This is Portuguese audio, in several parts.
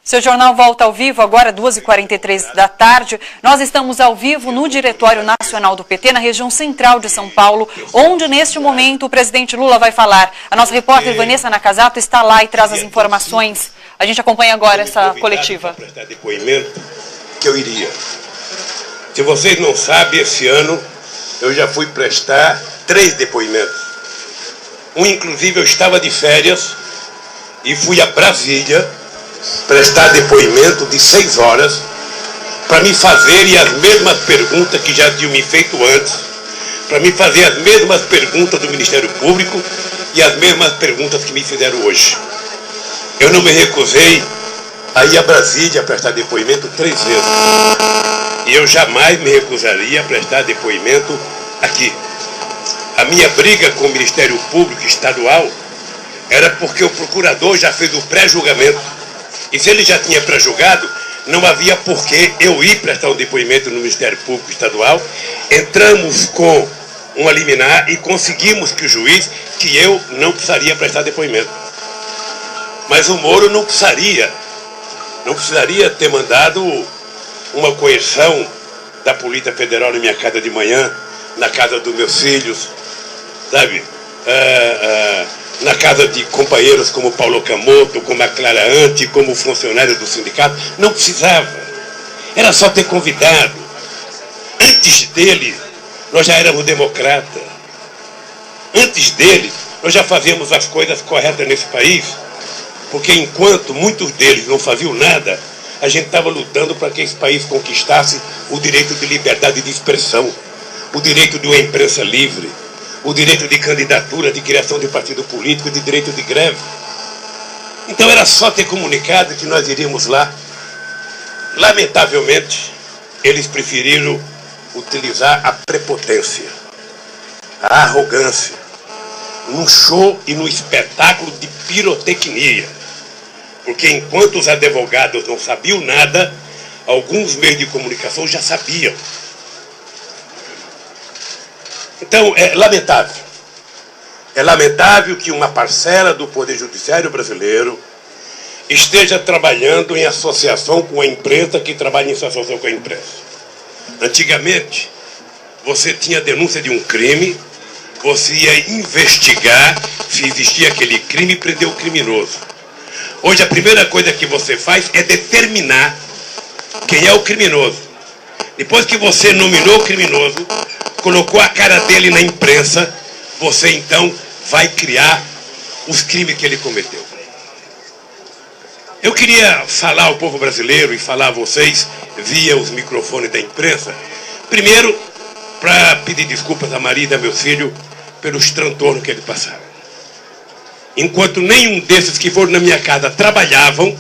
Seu jornal volta ao vivo agora, 2h43 da tarde. Nós estamos ao vivo no Diretório Nacional do PT, na região central de São Paulo, onde neste momento o presidente Lula vai falar. A nossa repórter Vanessa Nakazato está lá e traz as informações. A gente acompanha agora essa coletiva. Para prestar depoimento que eu iria. Se vocês não sabem, esse ano eu já fui prestar 3 depoimentos. Inclusive, eu estava de férias e fui a Brasília prestar depoimento de 6 horas para me fazerem as mesmas perguntas que já tinham me feito antes, para me fazer as mesmas perguntas do Ministério Público e as mesmas perguntas que me fizeram hoje. Eu não me recusei a ir a Brasília a prestar depoimento 3 vezes. E eu jamais me recusaria a prestar depoimento aqui. A minha briga com o Ministério Público Estadual era porque o procurador já fez o pré-julgamento. E se ele já tinha pré-julgado, não havia por que eu ir prestar um depoimento no Ministério Público Estadual. Entramos com uma liminar e conseguimos que o juiz, que eu não precisaria prestar depoimento. Mas o Moro não precisaria ter mandado uma coerção da Polícia Federal na minha casa de manhã, na casa dos meus filhos, sabe? Na casa de companheiros como Paulo Camoto, como a Clara Ante, como funcionários do sindicato. Não precisava. Era só ter convidado. Antes dele, nós já éramos democratas. Antes dele, nós já fazíamos as coisas corretas nesse país. Porque enquanto muitos deles não faziam nada, a gente estava lutando para que esse país conquistasse o direito de liberdade de expressão, o direito de uma imprensa livre, o direito de candidatura, de criação de partido político, de direito de greve. Então era só ter comunicado que nós iríamos lá. Lamentavelmente, eles preferiram utilizar a prepotência, a arrogância, num show e num espetáculo de pirotecnia. Porque enquanto os advogados não sabiam nada, alguns meios de comunicação já sabiam. Então, é lamentável. É lamentável que uma parcela do Poder Judiciário brasileiro esteja trabalhando em associação com a imprensa que trabalha em associação com a imprensa. Antigamente, você tinha denúncia de um crime, você ia investigar se existia aquele crime e prender o criminoso. Hoje, a primeira coisa que você faz é determinar quem é o criminoso. Depois que você nominou o criminoso, colocou a cara dele na imprensa, você então vai criar os crimes que ele cometeu. Eu queria falar ao povo brasileiro e falar a vocês via os microfones da imprensa, primeiro para pedir desculpas a Maria e a meu filho pelos transtornos que eles passaram. Enquanto nenhum desses que foram na minha casa trabalhavam,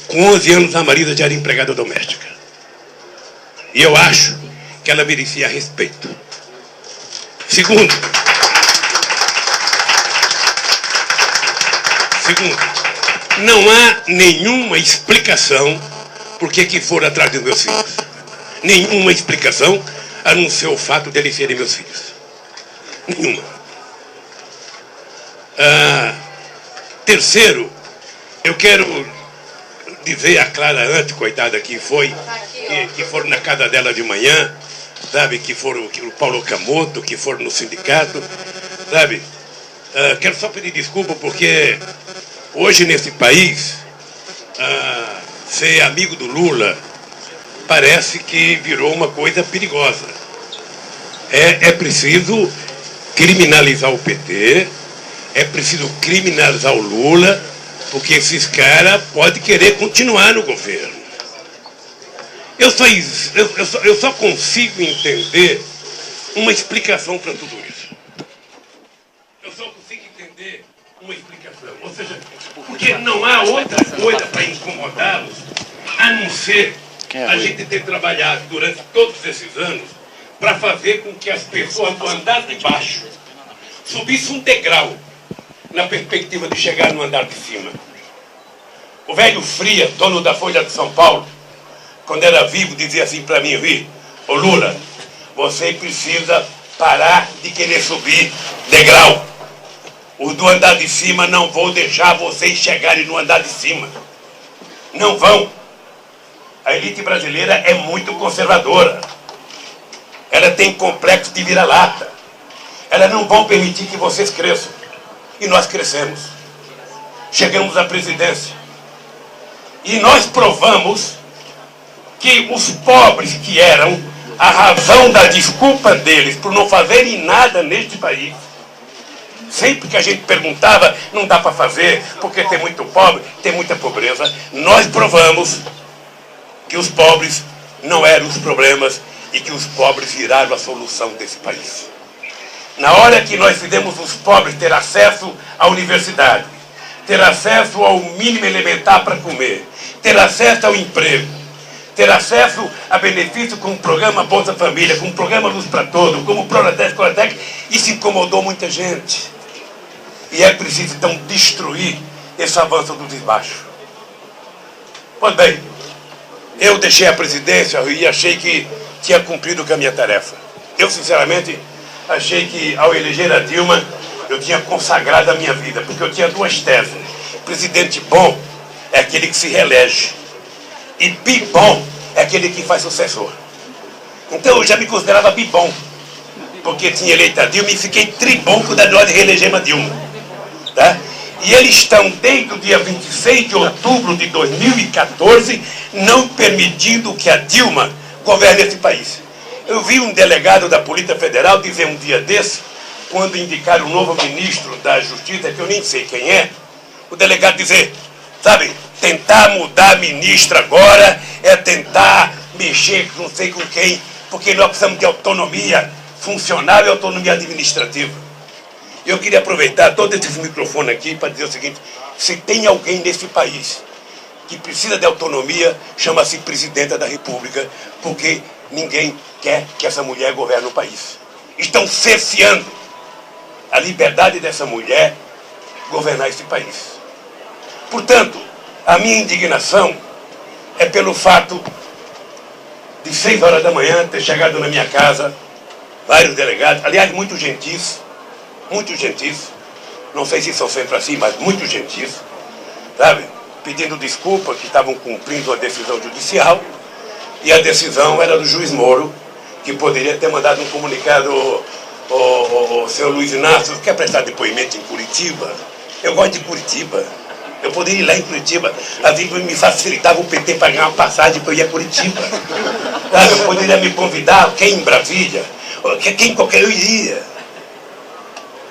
com 11 anos a Marisa já era empregada doméstica. E eu acho que ela merecia respeito. Segundo, não há nenhuma explicação por que foram atrás dos meus filhos. Nenhuma explicação, a não ser o fato de eles serem meus filhos. Nenhuma. Terceiro, eu quero dizer a Clara Ante, coitada, que foram na casa dela de manhã, sabe, que foram o Paulo Camoto, que foram no sindicato, sabe? Quero só pedir desculpa porque hoje nesse país, ser amigo do Lula parece que virou uma coisa perigosa. É preciso criminalizar o PT, é preciso criminalizar o Lula, porque esses caras podem querer continuar no governo. Eu só consigo entender uma explicação para tudo isso. Eu só consigo entender uma explicação. Ou seja, porque não há outra coisa para incomodá-los, a não ser a gente ter trabalhado durante todos esses anos para fazer com que as pessoas do andar de baixo subissem um degrau na perspectiva de chegar no andar de cima. O velho Fria, dono da Folha de São Paulo, quando era vivo, dizia assim para mim: ô Lula, você precisa parar de querer subir degrau. Os do andar de cima não vão deixar vocês chegarem no andar de cima. Não vão. A elite brasileira é muito conservadora. Ela tem complexo de vira-lata. Elas não vão permitir que vocês cresçam. E nós crescemos. Chegamos à presidência. E nós provamos que os pobres que eram a razão da desculpa deles por não fazerem nada neste país, sempre que a gente perguntava, não dá para fazer, porque tem muito pobre, tem muita pobreza, nós provamos que os pobres não eram os problemas e que os pobres viraram a solução desse país. Na hora que nós fizemos os pobres ter acesso à universidade, ter acesso ao mínimo elementar para comer, ter acesso ao emprego, ter acesso a benefício com o programa Bolsa Família, com o programa Luz para Todos, como o Pronatec, isso incomodou muita gente. E é preciso, então, destruir esse avanço do desbaixo. Pois bem, eu deixei a presidência e achei que tinha cumprido com a minha tarefa. Eu, sinceramente, achei que, ao eleger a Dilma, eu tinha consagrado a minha vida, porque eu tinha duas teses. Presidente bom é aquele que se reelege. E bibom é aquele que faz sucessor. Então eu já me considerava bibom, porque tinha eleito a Dilma e fiquei tribom quando nós reelegemos a Dilma. Tá? E eles estão, desde o dia 26 de outubro de 2014, não permitindo que a Dilma governe esse país. Eu vi um delegado da Polícia Federal dizer um dia desse, quando indicaram o novo ministro da Justiça, que eu nem sei quem é, o delegado dizer, sabe, tentar mudar a ministra agora é tentar mexer com não sei com quem, porque nós precisamos de autonomia funcional e autonomia administrativa. Eu queria aproveitar todo esse microfone aqui para dizer o seguinte, se tem alguém nesse país que precisa de autonomia, chama-se Presidenta da República, porque ninguém quer que essa mulher governe o país. Estão cerceando a liberdade dessa mulher governar esse país. Portanto, a minha indignação é pelo fato de 6 horas da manhã ter chegado na minha casa vários delegados, aliás, muito gentis, não sei se são sempre assim, mas muito gentis, sabe? Pedindo desculpa que estavam cumprindo a decisão judicial, e a decisão era do juiz Moro, que poderia ter mandado um comunicado, o senhor Luiz Inácio, quer prestar depoimento em Curitiba? Eu gosto de Curitiba. Eu poderia ir lá em Curitiba, a vida me facilitava o PT para ganhar uma passagem para eu ir a Curitiba. Sabe? Eu poderia me convidar, quem em Brasília, quem qualquer eu iria.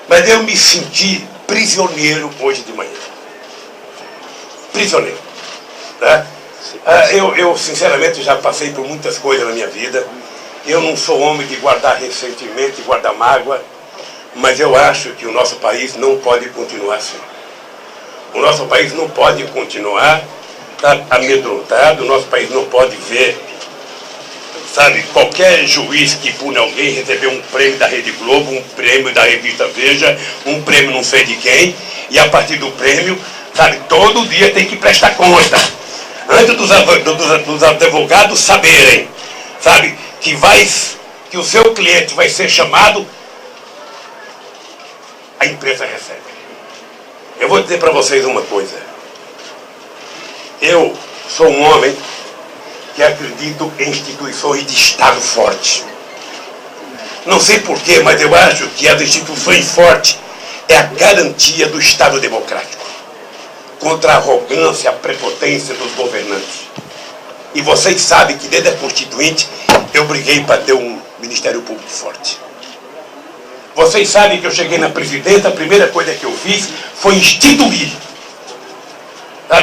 Mas eu me senti prisioneiro hoje de manhã. Prisioneiro. Né? Eu, sinceramente, já passei por muitas coisas na minha vida. Eu não sou homem de guardar ressentimento e guardar mágoa, mas eu acho que o nosso país não pode continuar assim. O nosso país não pode continuar amedrontado, o nosso país não pode ver, sabe, qualquer juiz que pune alguém receber um prêmio da Rede Globo, um prêmio da revista Veja, um prêmio não sei de quem, e a partir do prêmio, sabe, todo dia tem que prestar conta. Antes dos advogados saberem, sabe, que o seu cliente vai ser chamado, a empresa recebe. Eu vou dizer para vocês uma coisa. Eu sou um homem que acredito em instituições de Estado forte. Não sei porquê, mas eu acho que as instituições fortes é a garantia do Estado democrático contra a arrogância, a prepotência dos governantes. E vocês sabem que desde a Constituinte eu briguei para ter um Ministério Público forte. Vocês sabem que eu cheguei na presidência, a primeira coisa que eu fiz foi instituir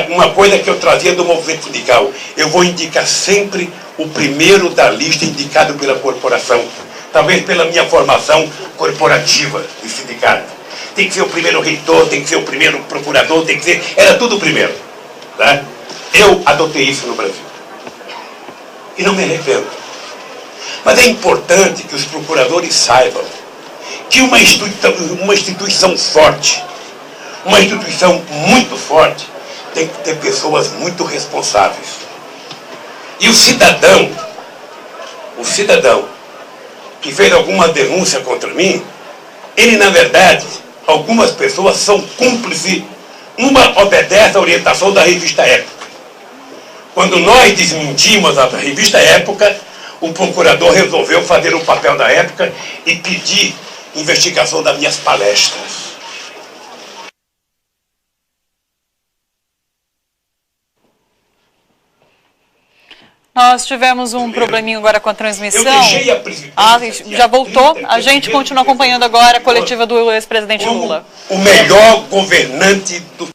uma coisa que eu trazia do movimento sindical. Eu vou indicar sempre o primeiro da lista indicado pela corporação, talvez pela minha formação corporativa de sindicato. Tem que ser o primeiro reitor, tem que ser o primeiro procurador, tem que ser... Era tudo o primeiro. Tá? Eu adotei isso no Brasil. E não me arrependo. Mas é importante que os procuradores saibam que uma instituição forte, uma instituição muito forte, tem que ter pessoas muito responsáveis. E o cidadão que fez alguma denúncia contra mim, ele, na verdade, algumas pessoas são cúmplices. Uma obedece à orientação da revista Época. Quando nós desmentimos a revista Época, o procurador resolveu fazer o papel da Época e pedir investigação das minhas palestras. Nós tivemos um probleminha agora com a transmissão. Eu deixei a presidência. Já voltou. A gente continua acompanhando agora a coletiva do ex-presidente Lula. O melhor governante do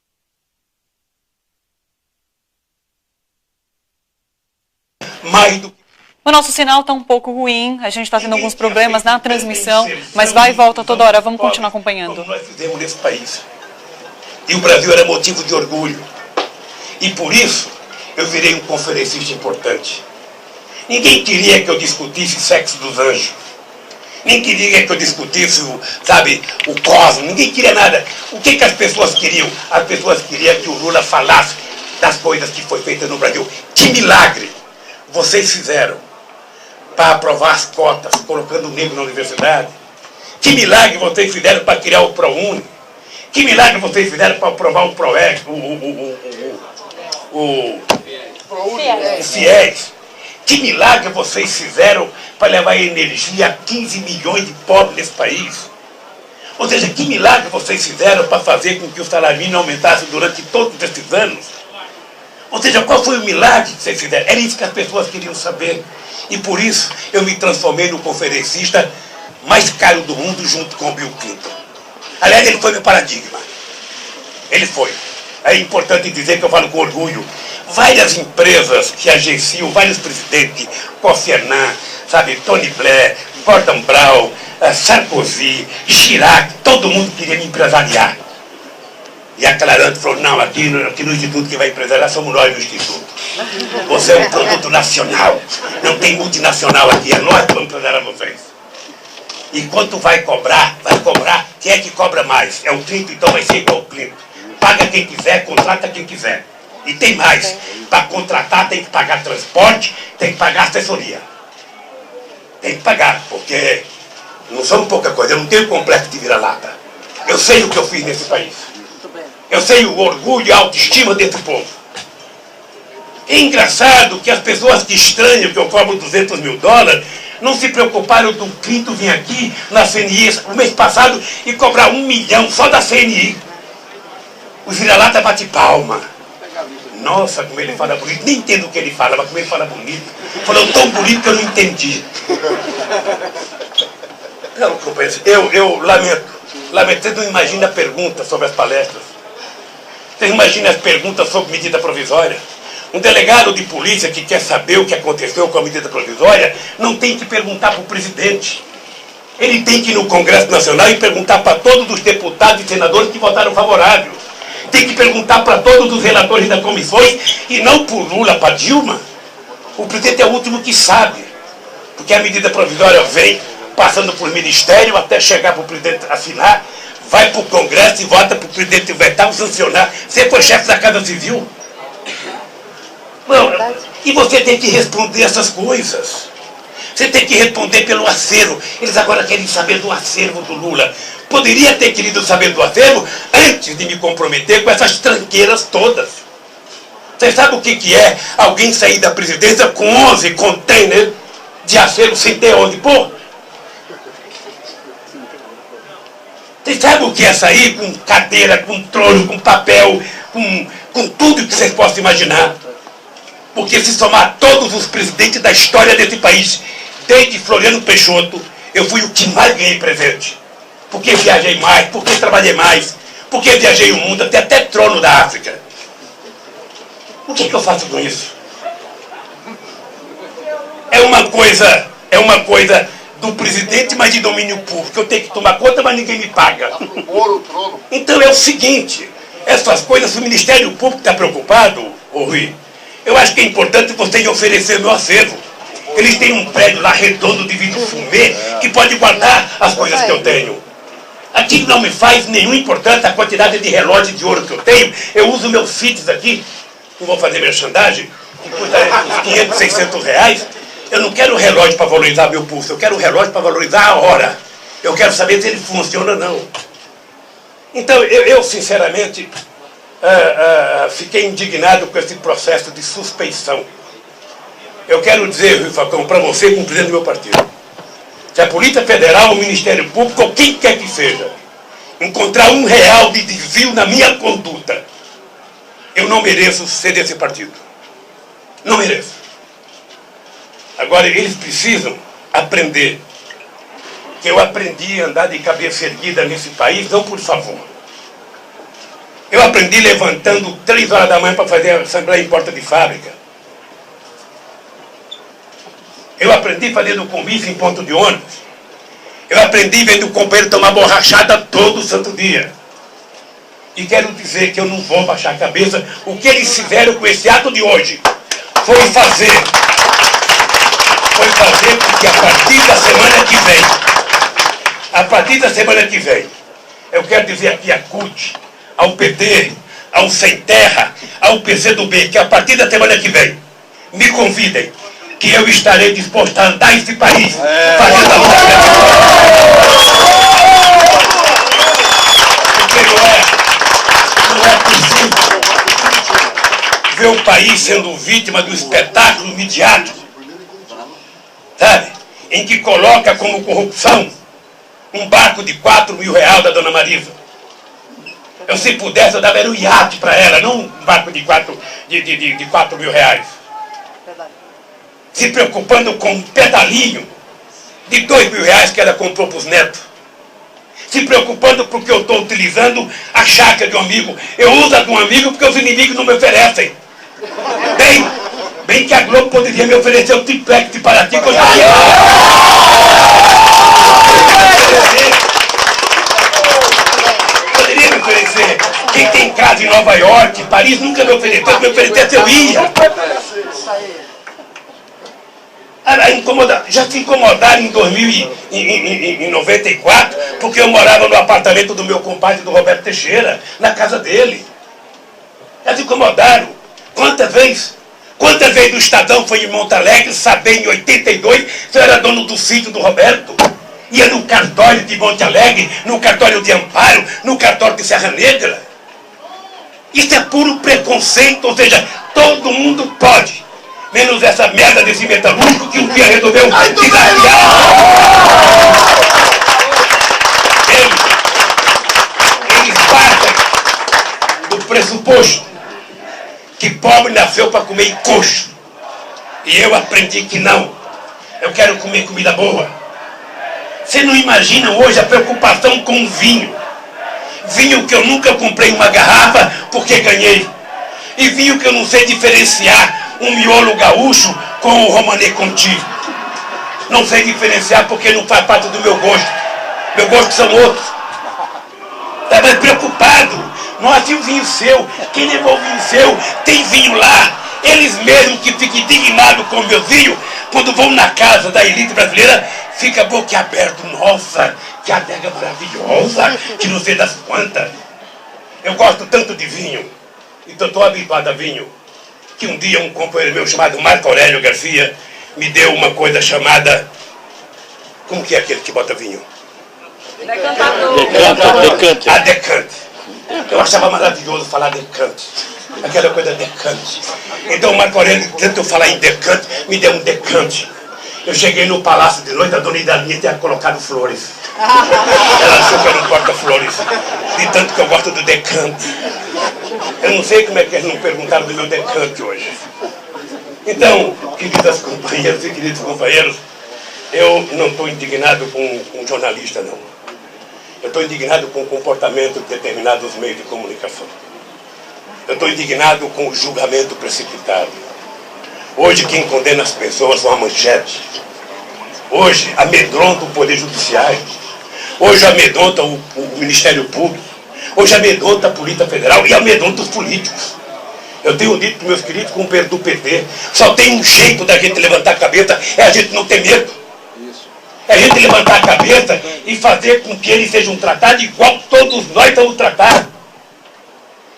mais do que... O nosso sinal está um pouco ruim, a gente está tendo alguns problemas na transmissão, mas vai e volta toda hora, vamos continuar acompanhando. Como nós fizemos nesse país. E o Brasil era motivo de orgulho. E por isso, eu virei um conferencista importante. Ninguém queria que eu discutisse sexo dos anjos. Ninguém queria que eu discutisse, o cosmos. Ninguém queria nada. O que as pessoas queriam? As pessoas queriam que o Lula falasse das coisas que foi feitas no Brasil. Que milagre vocês fizeram para aprovar as cotas, colocando o negro na universidade? Que milagre vocês fizeram para criar o ProUni? Que milagre vocês fizeram para aprovar o ProEx, o FIES? Que milagre vocês fizeram para levar energia a 15 milhões de pobres nesse país? Ou seja, que milagre vocês fizeram para fazer com que o salário mínimo aumentasse durante todos esses anos? Ou seja, qual foi o milagre que vocês fizeram? Era isso que as pessoas queriam saber. E por isso eu me transformei no conferencista mais caro do mundo junto com o Bill Clinton. Aliás, ele foi meu paradigma. Ele foi. É importante dizer que eu falo com orgulho. Várias empresas que agenciam, vários presidentes, Kofi Annan, Tony Blair, Gordon Brown, Sarkozy, Chirac, todo mundo queria me empresariar. E a Clarante falou, não, aqui no Instituto que vai empresariar somos nós do Instituto. Você é um produto nacional, não tem multinacional aqui, é nós que vamos empresariar vocês. E quanto vai cobrar, quem é que cobra mais? É o Clinton, então vai ser igual o Clinton. Paga quem quiser, contrata quem quiser. E tem mais, para contratar tem que pagar transporte, tem que pagar assessoria. Tem que pagar, porque não são pouca coisa, eu não tenho complexo de vira-lata. Eu sei o que eu fiz nesse país. Eu sei o orgulho e a autoestima desse povo. É engraçado que as pessoas que estranham que eu cobro 200 mil dólares não se preocuparam do Clinton vir aqui na CNI o mês passado e cobrar 1 milhão só da CNI. O vira-lata bate palma. Nossa, como ele fala bonito. Nem entendo o que ele fala, mas como ele fala bonito. Falou tão bonito que eu não entendi. Não, companheiro, eu lamento. Vocês não imaginam a pergunta sobre as palestras. Vocês imaginam as perguntas sobre medida provisória? Um delegado de polícia que quer saber o que aconteceu com a medida provisória não tem que perguntar para o presidente. Ele tem que ir no Congresso Nacional e perguntar para todos os deputados e senadores que votaram favorável. Tem que perguntar para todos os relatores das comissões e não para o Lula, para Dilma. O presidente é o último que sabe. Porque a medida provisória vem passando por ministério até chegar para o presidente assinar, vai para o Congresso e vota para o presidente vetar, sancionar. Você foi chefe da Casa Civil. Não, e você tem que responder essas coisas. Você tem que responder pelo acervo. Eles agora querem saber do acervo do Lula. Poderia ter querido saber do acervo antes de me comprometer com essas tranqueiras todas. Você sabe o que é alguém sair da presidência com 11 containers de acervo sem ter onde pôr? Você sabe o que é sair com cadeira, com trono, com papel, com tudo que vocês possam imaginar? Porque se somar todos os presidentes da história desse país, desde Floriano Peixoto, eu fui o que mais ganhei presente. Porque viajei mais, porque trabalhei mais, porque viajei o mundo, até trono da África. O que eu faço com isso? É uma coisa do presidente, mas de domínio público. Eu tenho que tomar conta, mas ninguém me paga. Então é o seguinte, essas coisas, se o Ministério Público está preocupado, ô Rui, eu acho que é importante vocês oferecer meu acervo. Eles têm um prédio lá redondo de vidro fumê que pode guardar as coisas que eu tenho. Aqui não me faz nenhuma importância a quantidade de relógio de ouro que eu tenho. Eu uso meus fits aqui, não vou fazer merchandising, que custa uns 500, 600 reais. Eu não quero relógio para valorizar meu pulso, eu quero relógio para valorizar a hora. Eu quero saber se ele funciona ou não. Então, eu sinceramente, fiquei indignado com esse processo de suspeição. Eu quero dizer, Rui Falcão, para você, como presidente do meu partido, se a Polícia Federal, o Ministério Público, ou quem quer que seja, encontrar R$1 de desvio na minha conduta, eu não mereço ser desse partido. Não mereço. Agora, eles precisam aprender que eu aprendi a andar de cabeça erguida nesse país, não por favor. Eu aprendi levantando 3 horas da manhã para fazer a assembleia em porta de fábrica. Eu aprendi fazendo comício em ponto de ônibus. Eu aprendi vendo o companheiro tomar borrachada todo santo dia. E quero dizer que eu não vou baixar a cabeça. O que eles fizeram com esse ato de hoje foi fazer porque a partir da semana que vem, eu quero dizer aqui à CUT, ao PT, ao Sem Terra, ao PCdoB, que a partir da semana que vem, me convidem, que eu estarei disposto a andar esse país fazendo a luta. Porque não é possível ver o país sendo vítima do espetáculo midiático, sabe? Em que coloca como corrupção um barco de R$4.000 da dona Marisa. Eu, se pudesse, eu dava um iate para ela, não um barco de R$4.000. Se preocupando com um pedalinho de R$2.000 que ela comprou para os netos. Se preocupando porque eu estou utilizando a chácara de um amigo. Eu uso a de um amigo porque os inimigos não me oferecem. Bem que a Globo poderia me oferecer o triplex de Paraty que eu já poderia me oferecer. Quem tem casa em Nova York, Paris, nunca me ofereceu. Me oferecesse, eu ia. Já se incomodaram em 94, porque eu morava no apartamento do meu compadre, do Roberto Teixeira, na casa dele. Já se incomodaram. Quantas vezes o Estadão foi em Monte Alegre, saber em 82, se eu era dono do sítio do Roberto? Ia no cartório de Monte Alegre, no cartório de Amparo, no cartório de Serra Negra. Isso é puro preconceito, ou seja, todo mundo pode. Menos essa merda desse metalúrgico que um dia resolveu desafiar. Eles partem do pressuposto que pobre nasceu para comer coxo. E eu aprendi que não. Eu quero comer comida boa. Vocês não imaginam hoje a preocupação com o vinho. Vinho que eu nunca comprei uma garrafa porque ganhei. E vinho que eu não sei diferenciar um miolo gaúcho com o Romanée Conti. Não sei diferenciar porque não faz parte do meu gosto. Meu gosto são outros. Estava preocupado. Nós tínhamos vinho seu. Quem levou o vinho seu? Tem vinho lá. Eles mesmos que ficam indignados com o meu vinho, quando vão na casa da elite brasileira, fica boquiaberto. Nossa, que adega maravilhosa, que não sei das quantas. Eu gosto tanto de vinho, então estou habituado a vinho, que um dia um companheiro meu chamado Marco Aurélio Garcia me deu uma coisa chamada... Como que é aquele que bota vinho? Decante. A decante. Eu achava maravilhoso falar decante. Aquela coisa decante. Então o Marco Aurélio tentou falar em decante, me deu um decante. Eu cheguei no palácio de noite, a dona Idalinha tinha colocado flores. Ela achou que eu não corto flores, de tanto que eu gosto do decante. Eu não sei como é que eles não perguntaram do meu decante hoje. Então, queridas companheiras e queridos companheiros, eu não estou indignado com um jornalista, não. Eu estou indignado com o comportamento de determinados meios de comunicação. Eu estou indignado com o julgamento precipitado. Hoje quem condena as pessoas são a manchete. Hoje amedronta o Poder Judiciário. Hoje amedronta o Ministério Público. Hoje amedronta a Polícia Federal e amedronta os políticos. Eu tenho dito para meus queridos companheiros do PT, só tem um jeito da gente levantar a cabeça, é a gente não ter medo. É a gente levantar a cabeça e fazer com que eles sejam tratados igual todos nós estamos tratados.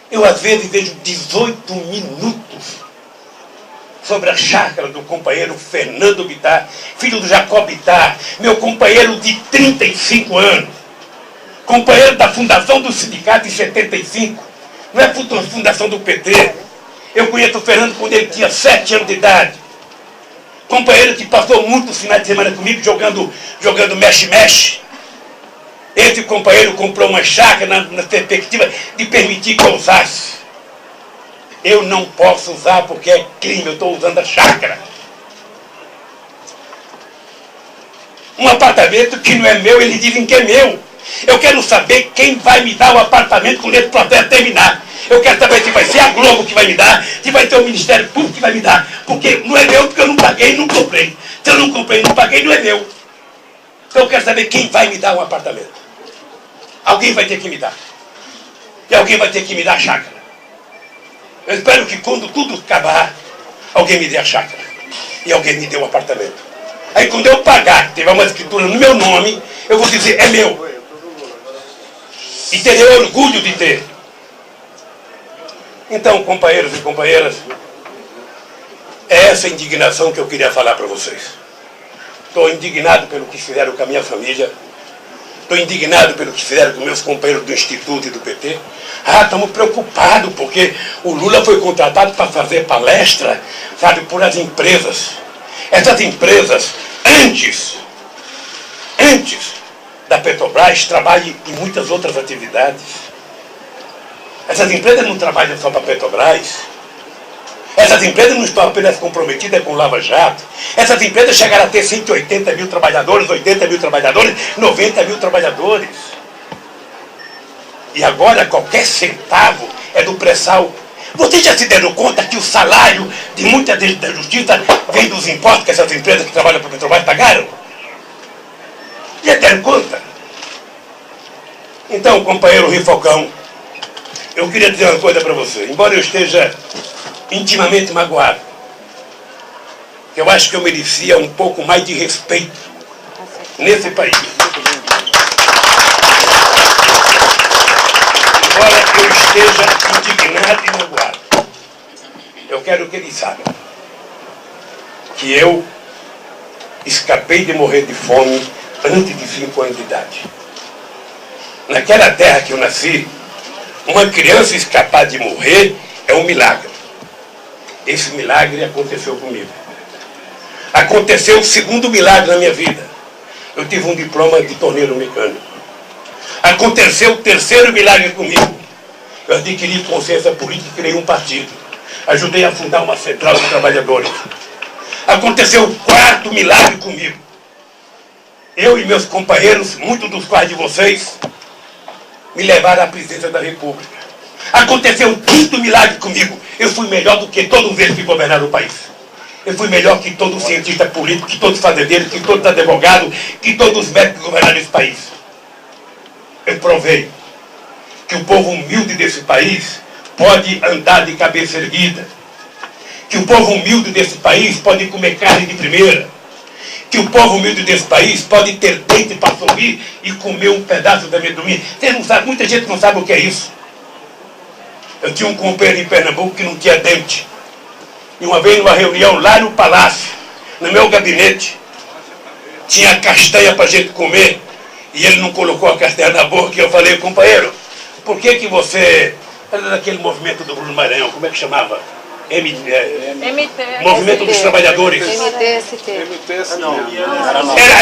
Eu às vezes vejo 18 minutos sobre a chácara do companheiro Fernando Bittar, filho do Jacob Bittar, meu companheiro de 35 anos, companheiro da fundação do sindicato em 75, Não é fundação do PT. Eu conheço o Fernando quando ele tinha 7 anos de idade. Companheiro que passou muitos finais de semana comigo jogando mexe-mexe. Esse companheiro comprou uma chácara na perspectiva de permitir que eu usasse. Eu não posso usar porque é crime, eu estou usando a chácara. Um apartamento que não é meu, eles dizem que é meu. Eu quero saber quem vai me dar o apartamento quando esse processo terminar. Eu quero saber se vai ser a Globo que vai me dar, se vai ser o Ministério Público que vai me dar. Porque não é meu, porque eu não paguei e não comprei. Se eu não comprei e não paguei, não é meu. Então eu quero saber quem vai me dar um apartamento. Alguém vai ter que me dar. E alguém vai ter que me dar a chácara. Eu espero que quando tudo acabar, alguém me dê a chácara. E alguém me dê o apartamento. Aí quando eu pagar, que tiver uma escritura no meu nome, eu vou dizer, é meu. E terei orgulho de ter. Então, companheiros e companheiras, é essa indignação que eu queria falar para vocês. Estou indignado pelo que fizeram com a minha família. Estou indignado pelo que fizeram com meus companheiros do Instituto e do PT. Estamos preocupados porque o Lula foi contratado para fazer palestra, sabe, por as empresas. Essas empresas, antes da Petrobras, trabalham em muitas outras atividades. Essas empresas não trabalham só para a Petrobras. Essas empresas não estão apenas comprometidas com o Lava Jato. Essas empresas chegaram a ter 180 mil trabalhadores, 80 mil trabalhadores, 90 mil trabalhadores. E agora qualquer centavo é do pré-sal. Vocês já se deram conta que o salário de muita da justiça vem dos impostos que essas empresas que trabalham para a Petrobras pagaram? Já deram conta? Então, companheiro Rifocão, eu queria dizer uma coisa para você. Embora eu esteja intimamente magoado, eu acho que eu merecia um pouco mais de respeito nesse país. Embora eu esteja indignado e magoado, eu quero que eles saibam que eu escapei de morrer de fome antes de 5 anos de idade. Naquela terra que eu nasci, uma criança escapar de morrer é um milagre. Esse milagre aconteceu comigo. Aconteceu o segundo milagre na minha vida. Eu tive um diploma de torneiro mecânico. Aconteceu o terceiro milagre comigo. Eu adquiri consciência política e criei um partido. Ajudei a fundar uma central de trabalhadores. Aconteceu o quarto milagre comigo. Eu e meus companheiros, muitos dos quais de vocês, me levaram à presidência da República. Aconteceu um quinto milagre comigo. Eu fui melhor do que todos eles que governaram o país. Eu fui melhor que todo cientista político, que todos os fazendeiros, que todos os advogados, que todos os médicos que governaram esse país. Eu provei que o povo humilde desse país pode andar de cabeça erguida. Que o povo humilde desse país pode comer carne de primeira. Que o povo humilde desse país pode ter dente para sorrir e comer um pedaço de amendoim. Vocês não sabem, muita gente não sabe o que é isso. Eu tinha um companheiro em Pernambuco que não tinha dente. E uma vez numa reunião lá no palácio, no meu gabinete, tinha castanha para a gente comer, e ele não colocou a castanha na boca, e eu falei, companheiro, por que você... Era daquele movimento do Bruno Maranhão, como é que chamava? Movimento dos Trabalhadores. MTST.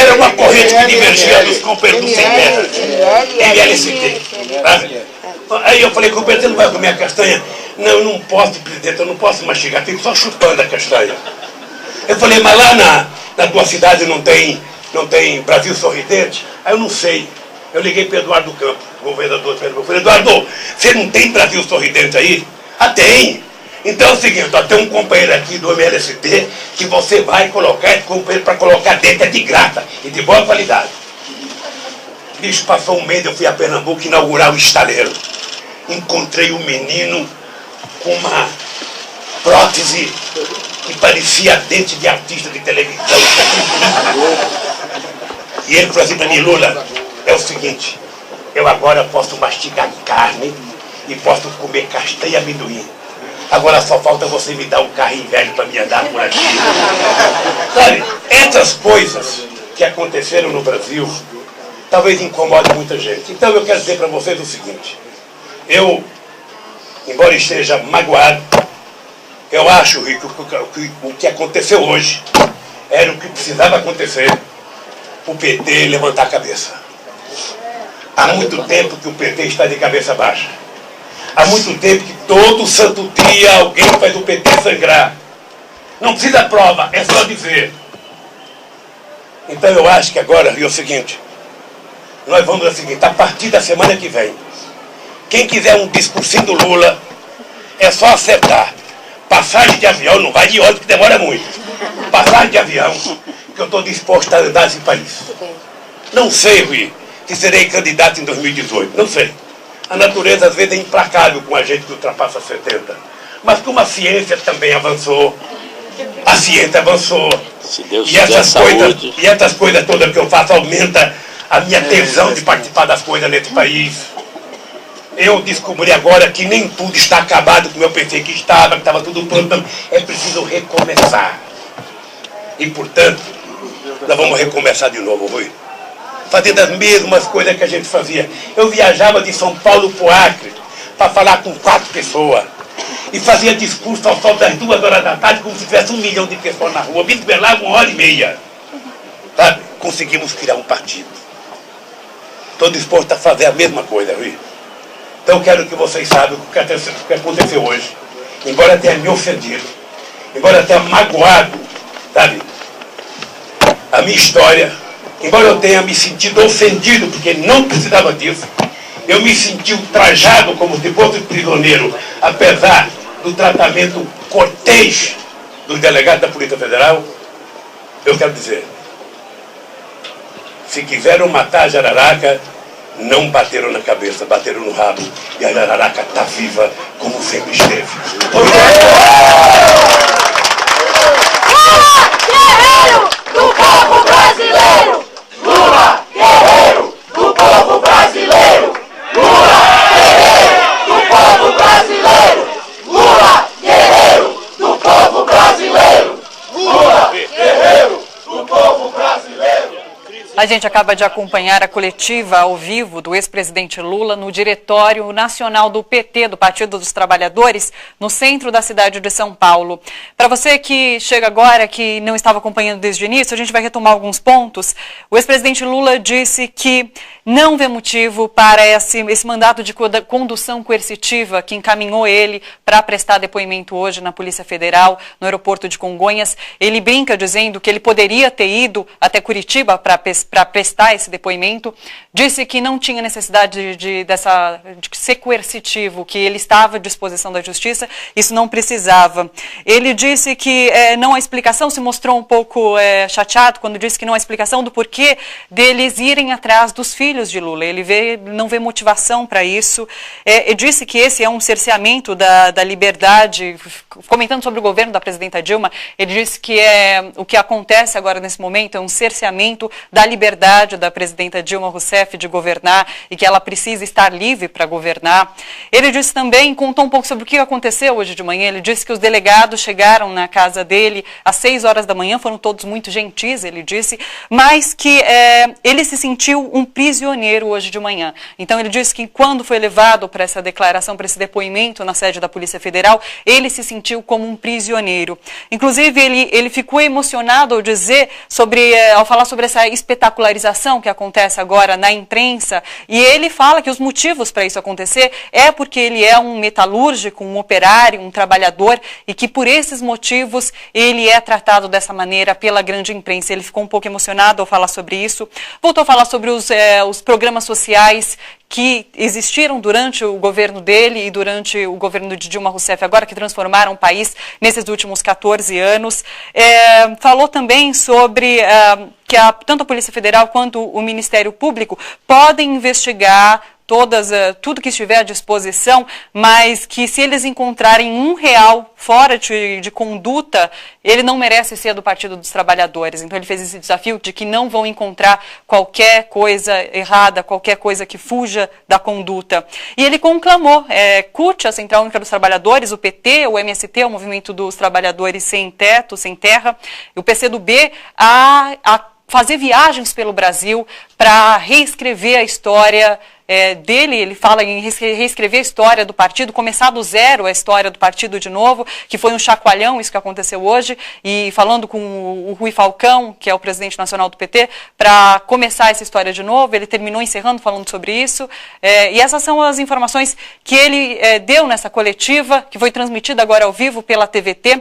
Era uma corrente que divergia dos companheiros do CEPES. MLST. Aí eu falei, companheiro, você não vai comer a castanha? Não, eu não posso, presidente, eu não posso mastigar, fico só chupando a castanha. Eu falei, mas lá na tua cidade não tem Brasil Sorridente? Aí eu não sei. Eu liguei para Eduardo Campos, governador de Pernambuco. Eu falei, Eduardo, você não tem Brasil Sorridente aí? Ah, tem. Então é o seguinte, ó, tem um companheiro aqui do MLST que você vai colocar, esse companheiro para colocar dentro é de graça e de boa qualidade. Bicho, passou um mês, eu fui a Pernambuco inaugurar o estaleiro. Encontrei um menino com uma prótese que parecia dente de artista de televisão. E ele falou assim para mim, Lula, é o seguinte, eu agora posso mastigar carne e posso comer castanha e amendoim. Agora só falta você me dar um carrinho velho para me andar por aqui. Sabe, essas coisas que aconteceram no Brasil talvez incomodem muita gente. Então eu quero dizer para vocês o seguinte, eu embora esteja magoado, eu acho, Rico, que o que aconteceu hoje era o que precisava acontecer, o PT levantar a cabeça. Há muito tempo que o PT está de cabeça baixa. Há muito tempo que todo santo dia alguém faz o PT sangrar. Não precisa prova, é só dizer. Então eu acho que agora é o seguinte, nós vamos ao seguinte, a partir da semana que vem, quem quiser um discursinho do Lula, é só acertar. Passagem de avião, não vai de ônibus que demora muito. Passagem de avião, que eu estou disposto a andar nesse país. Não sei, Rui, se serei candidato em 2018, não sei. A natureza às vezes é implacável com a gente que ultrapassa 70. Mas como a ciência também avançou, a ciência avançou. Se Deus E essas coisas todas que eu faço aumenta a minha tesão de participar das coisas nesse país. Eu descobri agora que nem tudo está acabado como eu pensei que estava tudo pronto. É preciso recomeçar. E, portanto, nós vamos recomeçar de novo, Rui. Fazendo as mesmas coisas que a gente fazia. Eu viajava de São Paulo para o Acre para falar com 4 pessoas. E fazia discurso ao sol das 2 horas da tarde como se tivesse 1 milhão de pessoas na rua. Me desvelava 1h30. Sabe? Conseguimos criar um partido. Estou disposto a fazer a mesma coisa, Rui. Então quero que vocês saibam o que aconteceu hoje. Embora tenha me ofendido, embora tenha magoado, sabe, a minha história, embora eu tenha me sentido ofendido, porque não precisava disso, eu me senti ultrajado como se fosse prisioneiro, apesar do tratamento cortês dos delegados da Polícia Federal. Eu quero dizer, se quiseram matar a Jararaca, não bateram na cabeça, bateram no rabo. E a Jararaca está viva como sempre esteve. Lula, guerreiro do povo brasileiro! Lula, guerreiro do povo brasileiro! Lula, guerreiro do povo brasileiro! Lula, guerreiro do povo brasileiro! Lula, guerreiro do povo brasileiro! A gente acaba de acompanhar a coletiva ao vivo do ex-presidente Lula no Diretório Nacional do PT, do Partido dos Trabalhadores, no centro da cidade de São Paulo. Para você que chega agora, que não estava acompanhando desde o início, a gente vai retomar alguns pontos. O ex-presidente Lula disse que não vê motivo para esse mandato de condução coercitiva que encaminhou ele para prestar depoimento hoje na Polícia Federal, no aeroporto de Congonhas. Ele brinca dizendo que ele poderia ter ido até Curitiba para prestar esse depoimento, disse que não tinha necessidade de ser coercitivo, que ele estava à disposição da justiça, isso não precisava. Ele disse que não há explicação, se mostrou um pouco chateado quando disse que não há explicação do porquê deles irem atrás dos filhos de Lula. Ele não vê motivação para isso. Ele disse que esse é um cerceamento da liberdade. Comentando sobre o governo da presidenta Dilma, ele disse que o que acontece agora nesse momento é um cerceamento da liberdade da presidenta Dilma Rousseff de governar e que ela precisa estar livre para governar. Ele disse também, contou um pouco sobre o que aconteceu hoje de manhã. Ele disse que os delegados chegaram na casa dele às 6 horas da manhã, foram todos muito gentis, ele disse, mas que ele se sentiu um prisioneiro hoje de manhã. Então ele disse que quando foi levado para essa declaração, para esse depoimento na sede da Polícia Federal, ele se sentiu como um prisioneiro. Inclusive ele ficou emocionado ao falar sobre essa espetacularização que acontece agora na imprensa, e ele fala que os motivos para isso acontecer é porque ele é um metalúrgico, um operário, um trabalhador, e que por esses motivos ele é tratado dessa maneira pela grande imprensa. Ele ficou um pouco emocionado ao falar sobre isso. Voltou a falar sobre os programas sociais que existiram durante o governo dele e durante o governo de Dilma Rousseff agora, que transformaram o país nesses últimos 14 anos. Falou também sobre que tanto a Polícia Federal quanto o Ministério Público podem investigar tudo que estiver à disposição, mas que se eles encontrarem R$1 fora de conduta, ele não merece ser do Partido dos Trabalhadores. Então ele fez esse desafio de que não vão encontrar qualquer coisa errada, qualquer coisa que fuja da conduta. E ele conclamou, CUT, a Central Única dos Trabalhadores, o PT, o MST, o Movimento dos Trabalhadores Sem Teto, Sem Terra, e o PCdoB, a fazer viagens pelo Brasil para reescrever a história dele. Ele fala em reescrever a história do partido, começar do zero a história do partido de novo, que foi um chacoalhão isso que aconteceu hoje, e falando com o Rui Falcão, que é o presidente nacional do PT, para começar essa história de novo. Ele terminou encerrando falando sobre isso, e essas são as informações que ele deu nessa coletiva, que foi transmitida agora ao vivo pela TVT.